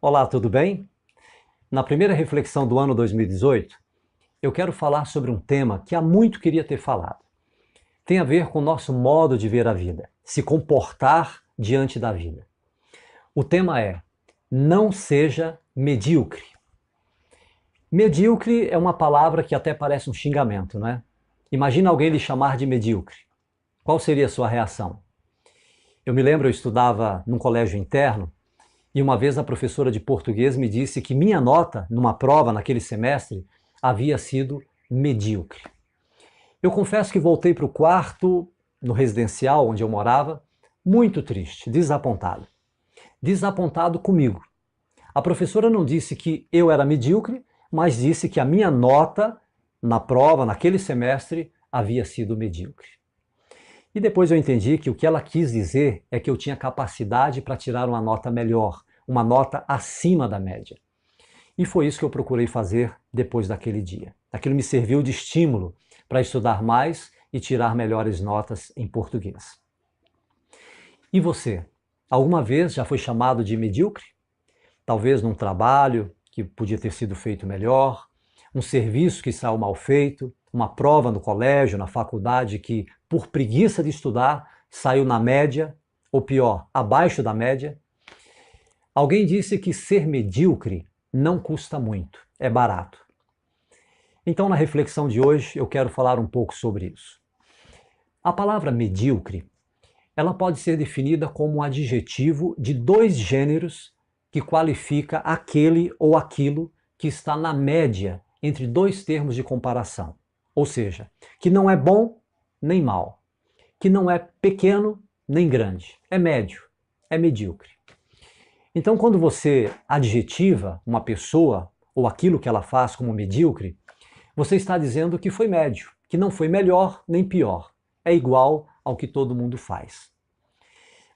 Olá, tudo bem? Na primeira reflexão do ano 2018, eu quero falar sobre um tema que há muito queria ter falado. Tem a ver com o nosso modo de ver a vida, se comportar diante da vida. O tema é: não seja medíocre. Medíocre é uma palavra que até parece um xingamento, não é? Imagina alguém lhe chamar de medíocre. Qual seria a sua reação? Eu me lembro, eu estudava num colégio interno. E uma vez a professora de português me disse que minha nota numa prova naquele semestre havia sido medíocre. Eu confesso que voltei para o quarto, no residencial onde eu morava, muito triste, desapontado. Desapontado comigo. A professora não disse que eu era medíocre, mas disse que a minha nota na prova, naquele semestre, havia sido medíocre. E depois eu entendi que o que ela quis dizer é que eu tinha capacidade para tirar uma nota melhor, uma nota acima da média. E foi isso que eu procurei fazer depois daquele dia. Aquilo me serviu de estímulo para estudar mais e tirar melhores notas em português. E você? Alguma vez já foi chamado de medíocre? Talvez num trabalho que podia ter sido feito melhor, um serviço que saiu mal feito, uma prova no colégio, na faculdade que, por preguiça de estudar, saiu na média, ou pior, abaixo da média. Alguém disse que ser medíocre não custa muito, é barato. Então, na reflexão de hoje, eu quero falar um pouco sobre isso. A palavra medíocre, ela pode ser definida como um adjetivo de dois gêneros que qualifica aquele ou aquilo que está na média entre dois termos de comparação. Ou seja, que não é bom nem mal, que não é pequeno nem grande, é médio, é medíocre. Então, quando você adjetiva uma pessoa ou aquilo que ela faz como medíocre, você está dizendo que foi médio, que não foi melhor nem pior, é igual ao que todo mundo faz.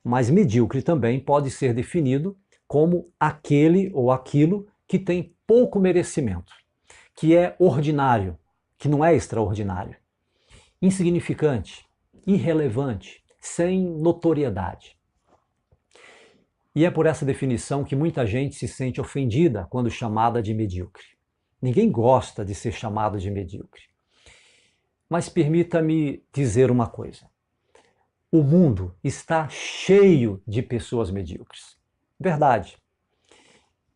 Mas medíocre também pode ser definido como aquele ou aquilo que tem pouco merecimento, que é ordinário, que não é extraordinário, insignificante, irrelevante, sem notoriedade. E é por essa definição que muita gente se sente ofendida quando chamada de medíocre. Ninguém gosta de ser chamado de medíocre. Mas permita-me dizer uma coisa. O mundo está cheio de pessoas medíocres. Verdade.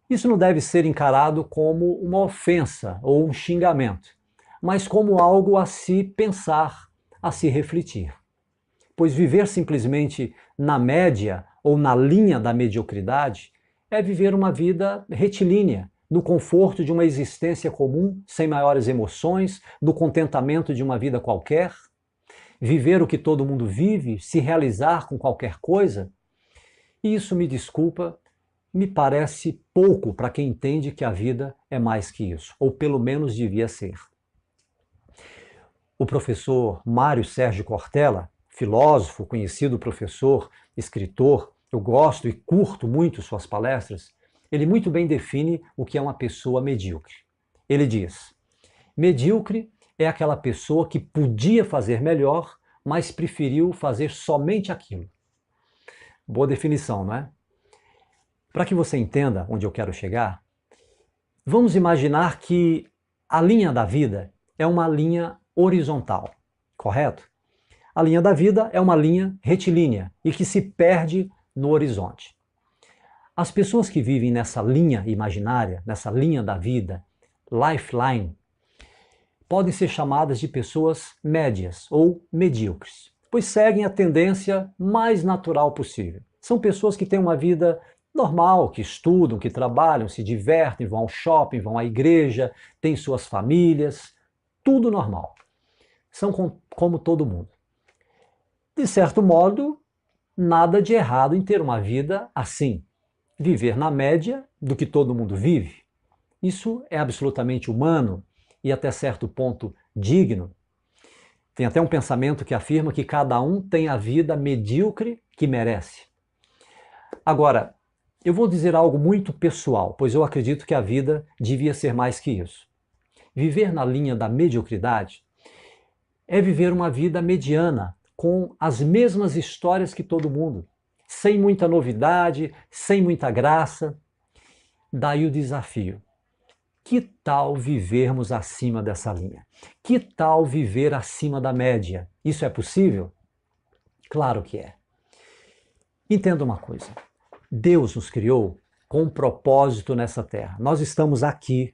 Isso não deve ser encarado como uma ofensa ou um xingamento, mas como algo a se pensar, a se refletir. Pois viver simplesmente na média ou na linha da mediocridade é viver uma vida retilínea, no conforto de uma existência comum, sem maiores emoções, no contentamento de uma vida qualquer. Viver o que todo mundo vive, se realizar com qualquer coisa. E isso, me desculpa, me parece pouco para quem entende que a vida é mais que isso, ou pelo menos devia ser. O professor Mário Sérgio Cortella, filósofo, conhecido professor, escritor, eu gosto e curto muito suas palestras, ele muito bem define o que é uma pessoa medíocre. Ele diz: medíocre é aquela pessoa que podia fazer melhor, mas preferiu fazer somente aquilo. Boa definição, não é? Para que você entenda onde eu quero chegar, vamos imaginar que a linha da vida é uma linha horizontal, correto? A linha da vida é uma linha retilínea e que se perde no horizonte. As pessoas que vivem nessa linha imaginária, nessa linha da vida, lifeline, podem ser chamadas de pessoas médias ou medíocres, pois seguem a tendência mais natural possível. São pessoas que têm uma vida normal, que estudam, que trabalham, se divertem, vão ao shopping, vão à igreja, têm suas famílias, tudo normal. São como todo mundo. De certo modo, nada de errado em ter uma vida assim. Viver na média do que todo mundo vive. Isso é absolutamente humano e até certo ponto digno. Tem até um pensamento que afirma que cada um tem a vida medíocre que merece. Agora, eu vou dizer algo muito pessoal, pois eu acredito que a vida devia ser mais que isso. Viver na linha da mediocridade é viver uma vida mediana, com as mesmas histórias que todo mundo, sem muita novidade, sem muita graça. Daí o desafio. Que tal vivermos acima dessa linha? Que tal viver acima da média? Isso é possível? Claro que é. Entenda uma coisa. Deus nos criou com um propósito nessa terra. Nós estamos aqui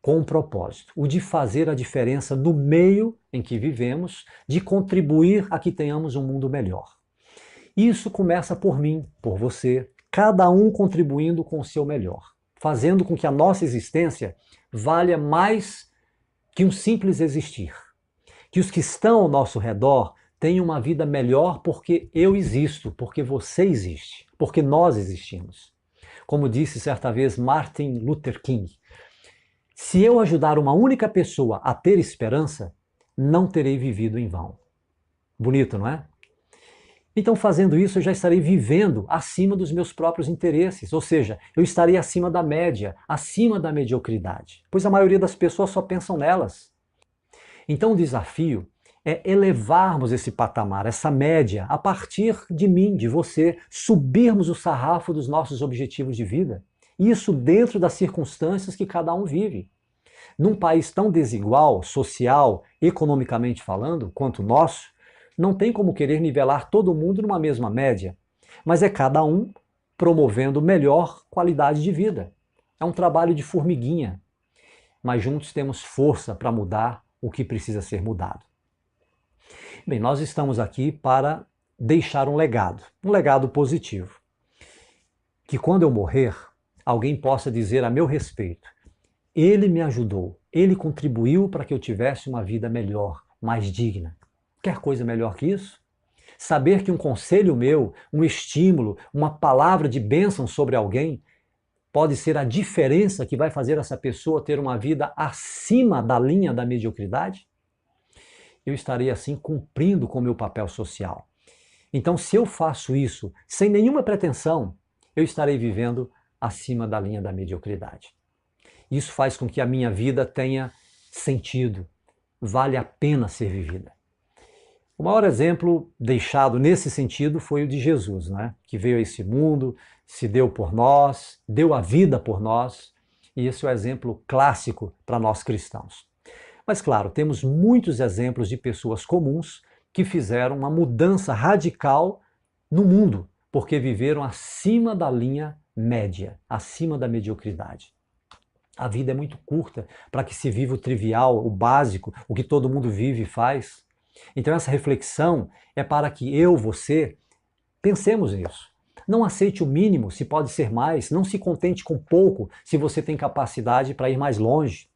com um propósito, o de fazer a diferença no meio em que vivemos, de contribuir a que tenhamos um mundo melhor. Isso começa por mim, por você, cada um contribuindo com o seu melhor, fazendo com que a nossa existência valha mais que um simples existir. Que os que estão ao nosso redor tenham uma vida melhor porque eu existo, porque você existe, porque nós existimos. Como disse certa vez Martin Luther King, se eu ajudar uma única pessoa a ter esperança, não terei vivido em vão. Bonito, não é? Então, fazendo isso, eu já estarei vivendo acima dos meus próprios interesses, ou seja, eu estarei acima da média, acima da mediocridade, pois a maioria das pessoas só pensam nelas. Então, o desafio é elevarmos esse patamar, essa média, a partir de mim, de você, subirmos o sarrafo dos nossos objetivos de vida. Isso dentro das circunstâncias que cada um vive. Num país tão desigual, social, economicamente falando, quanto o nosso, não tem como querer nivelar todo mundo numa mesma média, mas é cada um promovendo melhor qualidade de vida. É um trabalho de formiguinha, mas juntos temos força para mudar o que precisa ser mudado. Bem, nós estamos aqui para deixar um legado positivo. Que quando eu morrer, alguém possa dizer a meu respeito: ele me ajudou, ele contribuiu para que eu tivesse uma vida melhor, mais digna. Quer coisa melhor que isso? Saber que um conselho meu, um estímulo, uma palavra de bênção sobre alguém pode ser a diferença que vai fazer essa pessoa ter uma vida acima da linha da mediocridade? Eu estarei assim cumprindo com o meu papel social. Então, se eu faço isso sem nenhuma pretensão, eu estarei vivendo acima da linha da mediocridade. Isso faz com que a minha vida tenha sentido, vale a pena ser vivida. O maior exemplo deixado nesse sentido foi o de Jesus, né? Que veio a esse mundo, se deu por nós, deu a vida por nós, e esse é o exemplo clássico para nós cristãos. Mas claro, temos muitos exemplos de pessoas comuns que fizeram uma mudança radical no mundo, porque viveram acima da linha média, acima da mediocridade. A vida é muito curta para que se viva o trivial, o básico, o que todo mundo vive e faz. Então essa reflexão é para que eu, você, pensemos nisso. Não aceite o mínimo se pode ser mais, não se contente com pouco se você tem capacidade para ir mais longe.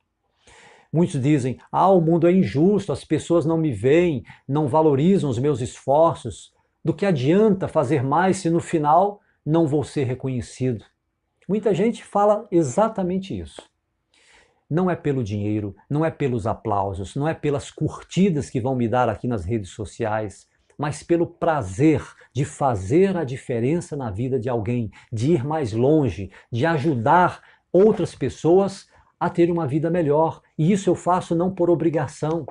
Muitos dizem, o mundo é injusto, as pessoas não me veem, não valorizam os meus esforços. Do que adianta fazer mais se no final não vou ser reconhecido? Muita gente fala exatamente isso. Não é pelo dinheiro, não é pelos aplausos, não é pelas curtidas que vão me dar aqui nas redes sociais, mas pelo prazer de fazer a diferença na vida de alguém, de ir mais longe, de ajudar outras pessoas a ter uma vida melhor. E isso eu faço não por obrigação,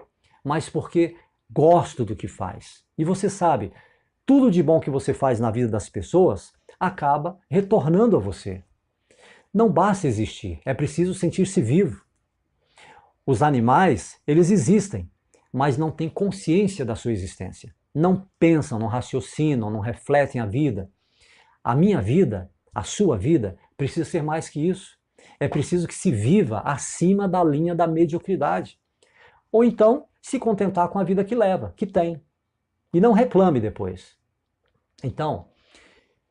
mas porque gosto do que faz. E você sabe, tudo de bom que você faz na vida das pessoas acaba retornando a você. Não basta existir, é preciso sentir-se vivo. Os animais, eles existem, mas não têm consciência da sua existência. Não pensam, não raciocinam, não refletem a vida. A minha vida, a sua vida, precisa ser mais que isso. É preciso que se viva acima da linha da mediocridade. Ou então, se contentar com a vida que leva, que tem. E não reclame depois. Então,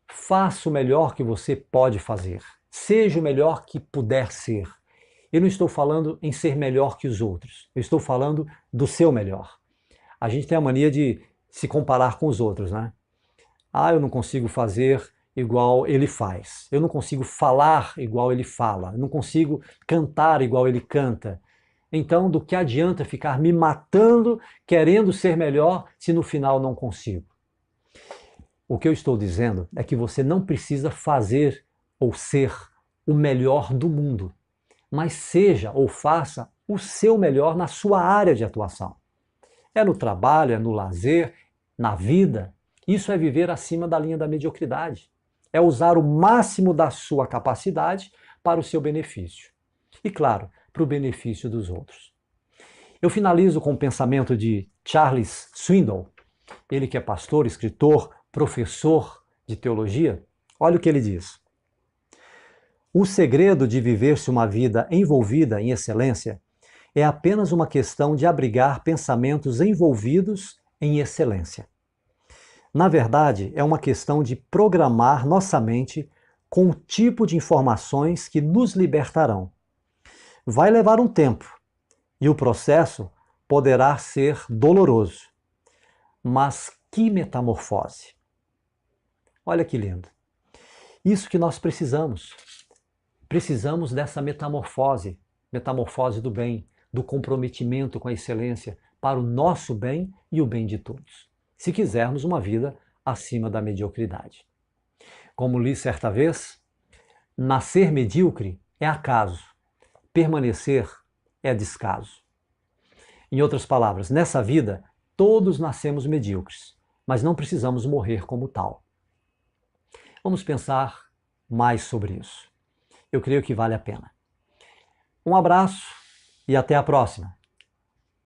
faça o melhor que você pode fazer. Seja o melhor que puder ser. Eu não estou falando em ser melhor que os outros. Eu estou falando do seu melhor. A gente tem a mania de se comparar com os outros, né? Eu não consigo fazer igual ele faz. Eu não consigo falar igual ele fala. Eu não consigo cantar igual ele canta. Então, do que adianta ficar me matando, querendo ser melhor, se no final não consigo? O que eu estou dizendo é que você não precisa fazer ou ser o melhor do mundo, mas seja ou faça o seu melhor na sua área de atuação. É no trabalho, é no lazer, na vida. Isso é viver acima da linha da mediocridade. É usar o máximo da sua capacidade para o seu benefício. E, claro, para o benefício dos outros. Eu finalizo com o pensamento de Charles Swindoll, ele que é pastor, escritor, professor de teologia. Olha o que ele diz. O segredo de viver-se uma vida envolvida em excelência é apenas uma questão de abrigar pensamentos envolvidos em excelência. Na verdade, é uma questão de programar nossa mente com o tipo de informações que nos libertarão. Vai levar um tempo e o processo poderá ser doloroso. Mas que metamorfose! Olha que lindo. Isso que nós precisamos. Precisamos dessa metamorfose, metamorfose do bem, do comprometimento com a excelência para o nosso bem e o bem de todos, se quisermos uma vida acima da mediocridade. Como li certa vez, nascer medíocre é acaso, permanecer é descaso. Em outras palavras, nessa vida, todos nascemos medíocres, mas não precisamos morrer como tal. Vamos pensar mais sobre isso. Eu creio que vale a pena. Um abraço e até a próxima.